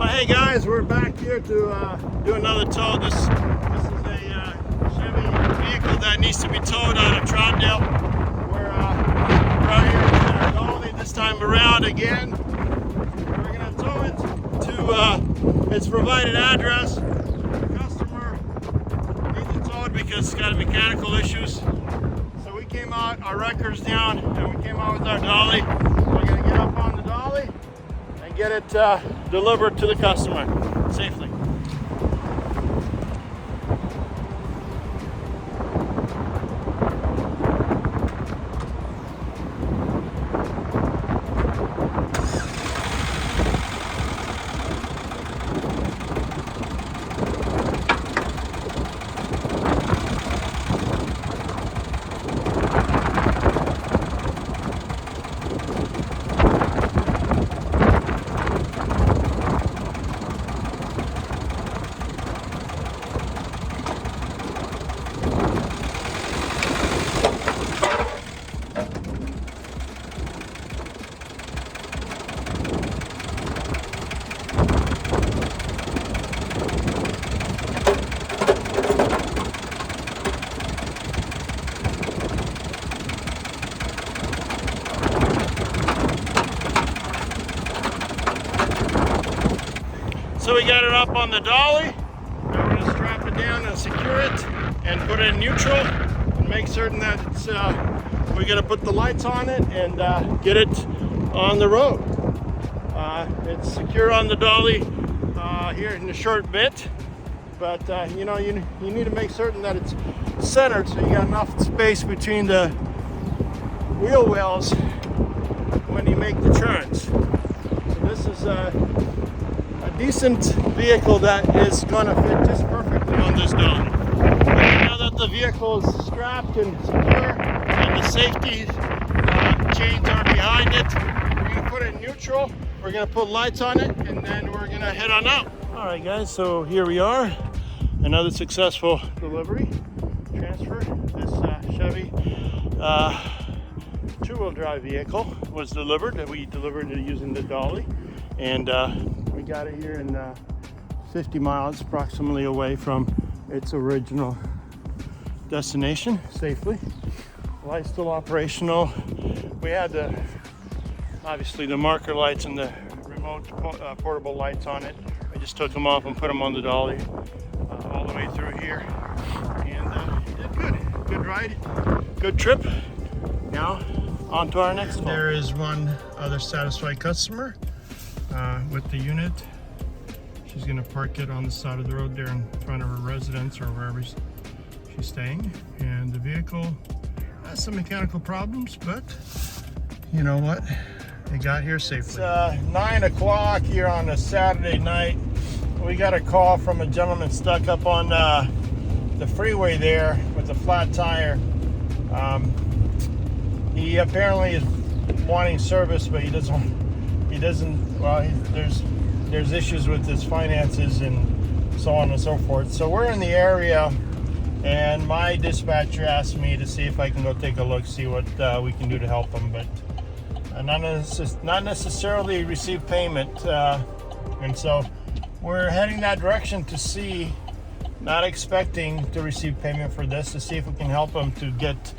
Hey guys, we're back here to do another tow. This is a Chevy vehicle that needs to be towed out of Troutdale. We're out here in Dolly this time around again. We're going to tow it to its provided address. The customer needs it towed because it's got mechanical issues. So we came out, our record's down, and we came out with our dolly. We're going to get up on the dolly and get it delivered to the customer safely. So we got it up on the dolly. Now we're going to strap it down and secure it and put it in neutral and make certain that it's, we're going to put the lights on it and get it on the road. It's secure on the dolly here in a short bit, but you know, you need to make certain that it's centered so you got enough space between the wheel wells when you make the turns. So this is a decent vehicle that is going to fit just perfectly on this dolly. Now that the vehicle is strapped and secure and the safety chains are behind it, we're going to put it in neutral, we're going to put lights on it, and then we're going to head on out. Alright guys, so here we are, another successful delivery, transfer. This Chevy two-wheel drive vehicle was delivered. We delivered it using the dolly, and we got it here in 50 miles approximately away from its original destination safely. Lights still operational. We had obviously the marker lights and the remote portable lights on it. I just took them off and put them on the dolly all the way through here, and it did good. Good ride, good trip. Now on to our next call. There is one other satisfied customer with the unit. She's going to park it on the side of the road there in front of her residence or wherever she's staying. And the vehicle has some mechanical problems, but you know what? It got here safely. It's 9 o'clock here on a Saturday night. We got a call from a gentleman stuck up on the freeway there with a flat tire. He apparently is wanting service, but he doesn't, well, there's issues with his finances and so on and so forth. So we're in the area, and my dispatcher asked me to see if I can go take a look, see what we can do to help him, but not necessarily receive payment. And so we're heading that direction to see, not expecting to receive payment for this, to see if we can help him to get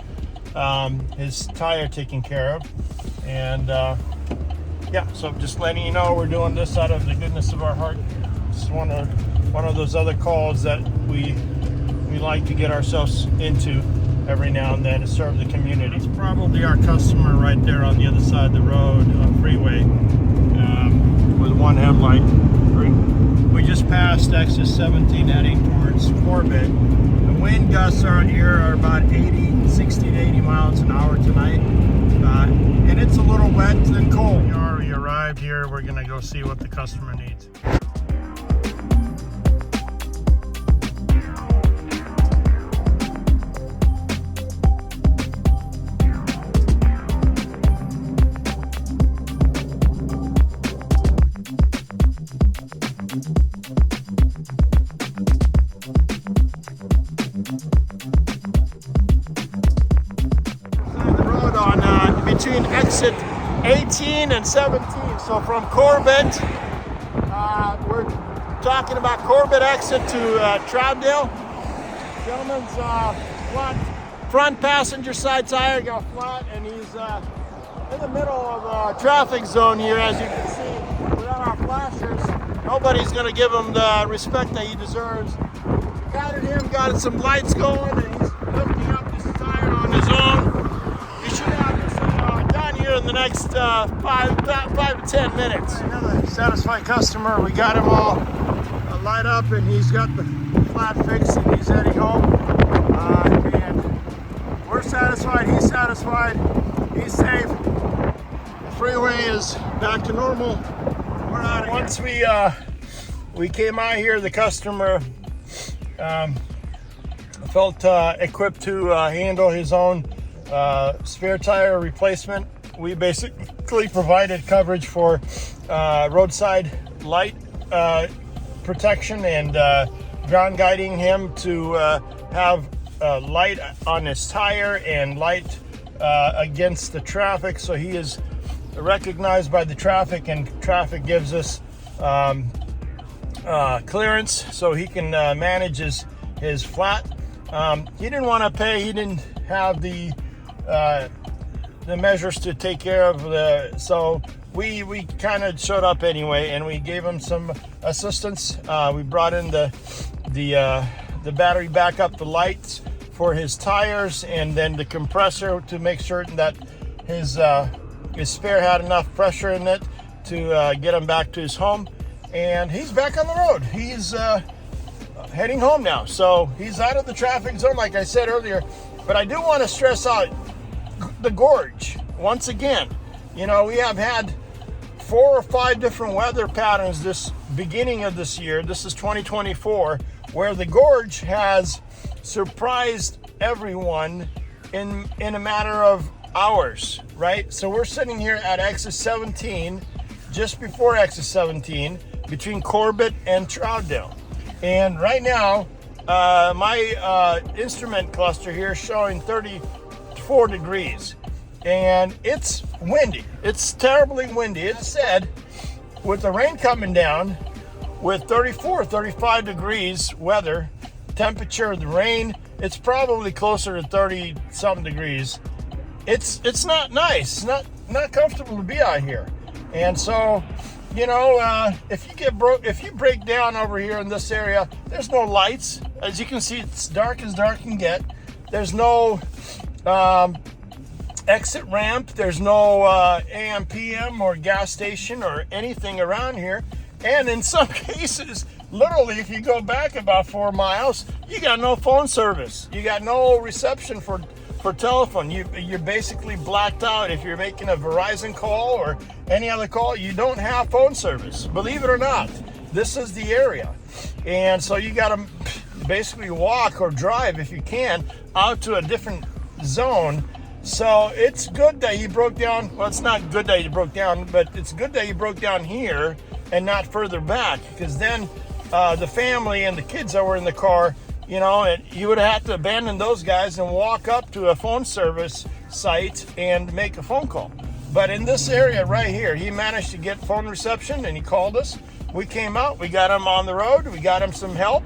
his tire taken care of. And yeah, so just letting you know we're doing this out of the goodness of our heart. It's one of those other calls that we like to get ourselves into every now and then to serve the community. It's probably our customer right there on the other side of the road on freeway with one headlight. We just passed exit 17 heading towards Corbett. The wind gusts are here are about 60 to 80 miles an hour tonight. And it's a little wet and cold. We already arrived here. We're gonna go see what the customer needs. Between exit 18 and 17, so from Corbett, we're talking about Corbett exit to Troutdale. Gentleman's front passenger side tire got flat, and he's in the middle of a traffic zone here, as you can see. Without our flashers, nobody's going to give him the respect that he deserves. We guided him, got some lights going, and he's lifting up this tire on his own. He should have this done here in the next 5 to 10 minutes. Another satisfied customer. We got him all light up, and he's got the flat fixed, and he's heading home. And we're satisfied. He's satisfied. He's safe. The freeway is back to normal. We're out of here. Once we came out here, the customer felt equipped to handle his own spare tire replacement. We basically provided coverage for roadside light protection and ground guiding him to have light on his tire and light against the traffic, so he is recognized by the traffic, and traffic gives us clearance so he can manage his flat. He didn't want to pay. He didn't have the measures to take care of so we kind of showed up anyway, and we gave him some assistance. We brought in the battery backup, the lights for his tires, and then the compressor to make sure that his spare had enough pressure in it to get him back to his home. And he's back on the road. He's heading home now, so he's out of the traffic zone, like I said earlier. But I do want to stress out the gorge once again. You know, we have had 4 or 5 different weather patterns this beginning of this year. This is 2024, where the gorge has surprised everyone in a matter of hours, right? So we're sitting here at exit 17, just before exit 17, between Corbett and Troutdale. And right now, my instrument cluster here is showing 34 degrees. And it's windy. It's terribly windy. It said, with the rain coming down, with 34, 35 degrees weather, temperature, the rain, it's probably closer to 30-something degrees. It's not nice. It's not comfortable to be out here. And so, you know, if you break down over here in this area, there's no lights. As you can see, it's dark as dark can get. There's no exit ramp. There's no AM, PM, or gas station or anything around here. And in some cases, literally, if you go back about 4 miles, you got no phone service. You got no reception for telephone. You're basically blacked out. If you're making a Verizon call or any other call, you don't have phone service. Believe it or not, this is the area. And so you got to basically walk or drive, if you can, out to a different zone. So it's good that he broke down. Well, it's not good that he broke down, but it's good that he broke down here and not further back, because then the family and the kids that were in the car, you know, and you would have to abandon those guys and walk up to a phone service site and make a phone call. But in this area right here, he managed to get phone reception, and he called us. We came out, we got him on the road, we got him some help,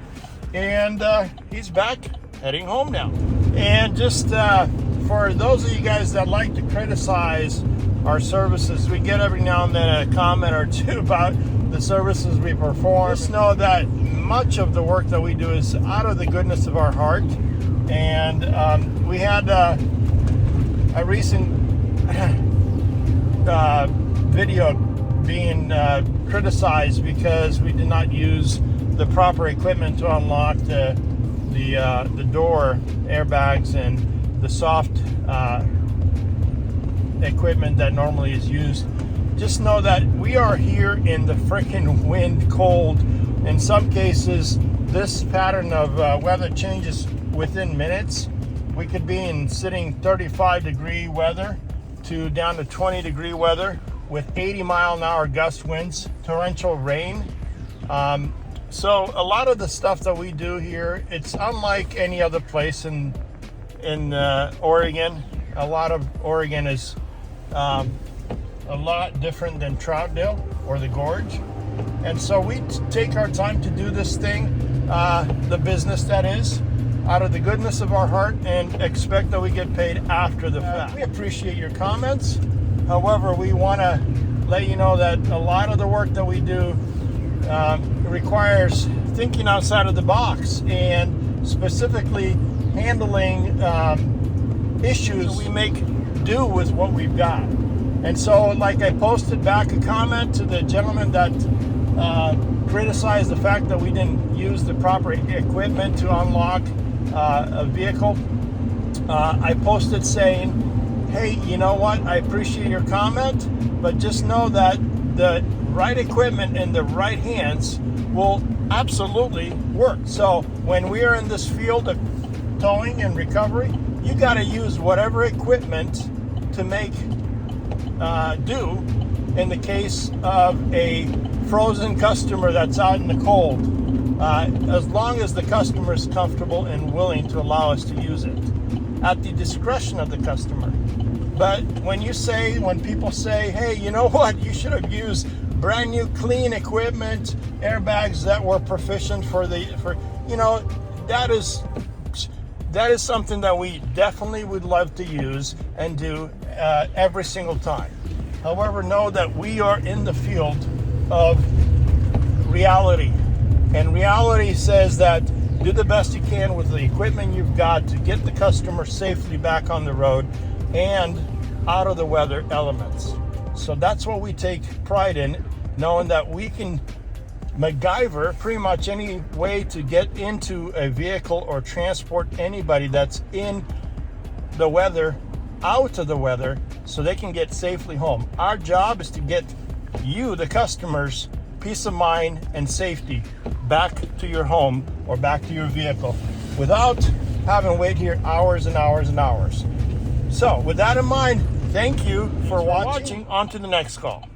and he's back heading home now. And just for those of you guys that like to criticize our services, we get every now and then a comment or two about the services we perform. Just know that much of the work that we do is out of the goodness of our heart. And we had a recent video being criticized because we did not use the proper equipment to unlock the door airbags and the soft equipment that normally is used. Just know that we are here in the freaking wind, cold. In some cases, this pattern of weather changes within minutes. We could be in sitting 35-degree weather to down to 20-degree weather with 80-mile-an-hour gust winds, torrential rain. So a lot of the stuff that we do here, it's unlike any other place in Oregon. A lot of Oregon is a lot different than Troutdale or the Gorge. And so we take our time to do this thing, the business that is, out of the goodness of our heart, and expect that we get paid after the fact. We appreciate your comments. However, we want to let you know that a lot of the work that we do requires thinking outside of the box, and specifically handling issues. We make do with what we've got. And so, like, I posted back a comment to the gentleman that criticized the fact that we didn't use the proper equipment to unlock a vehicle. I posted saying, hey, you know what, I appreciate your comment, but just know that the right equipment in the right hands will absolutely work. So when we are in this field of towing and recovery, you got to use whatever equipment to make do in the case of a frozen customer that's out in the cold, as long as the customer is comfortable and willing to allow us to use it at the discretion of the customer. But when people say, hey, you know what, you should have used brand new clean equipment, airbags that were proficient for that is something that we definitely would love to use and do every single time. However, know that we are in the field of reality, and reality says that do the best you can with the equipment you've got to get the customer safely back on the road and out of the weather elements. So that's what we take pride in, knowing that we can MacGyver pretty much any way to get into a vehicle or transport anybody that's in the weather out of the weather so they can get safely home. Our job is to get you, the customers, peace of mind and safety back to your home or back to your vehicle without having to wait here hours and hours and hours. So with that in mind, thank you for watching. On to the next call.